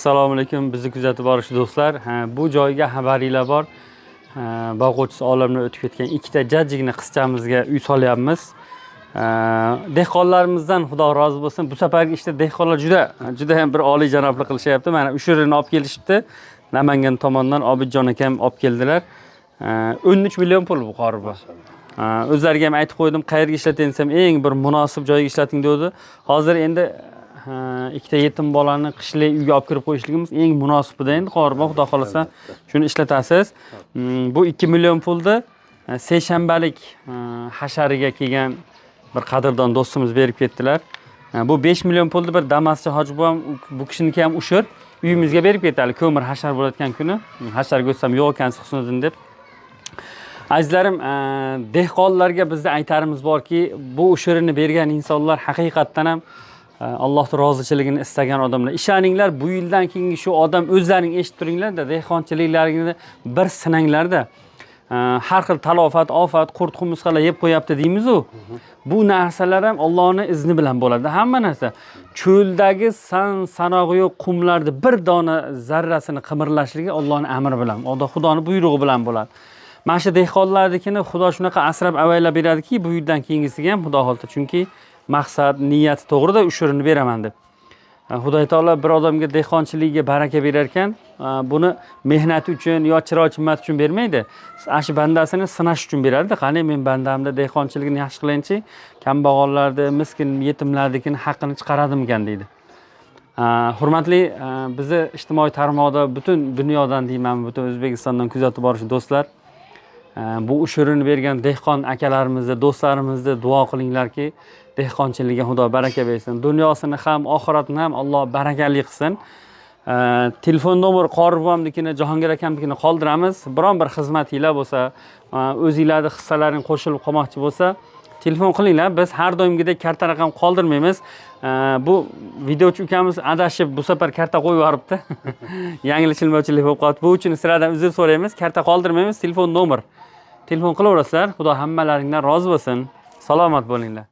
Assalomu alaykum, bizni kuzatib boruvchi do'stlar. Bu joyga xabaringlar bor. Boquvchisi olamdan o'tib ketgan ikkita jajjigina qizchamizga uy solyapmiz. Dehqonlarimizdan Xudo rozi bo'lsin. Bu safargi ishda dehqonlar juda ham bir oliy janoblik qilishyapti. Mana ushurini olib kelishibdi. Namangan tomondan Obidjon akam olib keldilar. 13 million pul bu qoribi. O'zlariga ham aytib qo'ydim, qayerga ishlating desam, eng bir munosib joyga ishlating dedi. Hozir endi ikkita yetim bolani qishlik uyga olib kirib qo'yishligimiz eng munosibida endi qoriba, Xudo xolasa shuni ishlatasiz. Bu 2 million pulni seshanbalik hashariga kelgan bir qadrdon do'stimiz berib ketdilar. Bu 5 million pulni bir Damaschi hoji buvam bu kishiniki ham ushur uyimizga berib ketdi. Ko'mir hashar bo'layotgan kuni hasharga o'tsam yo'q ekan Husniddin deb. Azizlarim, dehqonlarga bizda aytarimiz borki, bu ushurini bergan insonlar haqiqatdan ham Allohning rozichiligini istagan odamlar. Ishoninglar, bu yildan keyingi shu odam o'zlaring eshitib turinglar-da, dehqonchiliklaringizni bir sinanglar-da. Har xil talofat, ofat, qurt qumursqalar yeb qo'yapti deymiz-ku. Bu narsalar ham Allohning izni bilan bo'ladi. Hamma narsa cho'ldagi sanog'i yo'q qumlarda bir dona zarrasini qimirlashligi Allohning amri bilan, Xudoning buyrug'i bilan bo'ladi. Mana shu dehqonlarnikini Xudo shunaqa asrab avaylab beradiki, bu yildan keyingisiga ham Xudo xolta, chunki maqsad, niyati to'g'rida ushurini beraman deb. Xudo taolo bir odamga dehqonchiligiga baraka berar ekan, buni mehnati uchun yo chiroy chimmat uchun bermaydi. Ashi bandasini sinash uchun beradi. Qani men bandamda dehqonchiligini yaxshi qilaychi, kambag'allarni, miskin yetimlarnikini haqqini chiqaradim ekan deydi. Hurmatli bizni ijtimoiy tarmoqda butun dunyodan deyman, butun O'zbekistondan kuzatib boruvchi do'stlar, bu ushurini bergan dehqon akalarimizni, do'stlarimizni duo qilinglarki, dehqonchilikka Xudo baraka bersin. Dunyosini ham, oxiratini ham Alloh barakali qilsin. Telefon nomer qoribomnikini, Jahongir akamnikini qoldiramiz. Biron bir xizmatinglar bo'lsa, o'zingizlarni hissalaring qo'shilib qolmoqchi bo'lsa, telefon qilinglar. Biz har doimgidek karta raqam qoldirmaymiz. Bu videochi ukamiz adashib bu safar karta qo'yib yuboribdi. Yanglishilmovchilik bo'lib qoldi. Bu uchun sizlardan uzr so'raymiz. Karta qoldirmaymiz, telefon nomer. Telefon qilaverasizlar. Xudo hammalaringdan rozi bo'lsin. Salomat bo'linglar.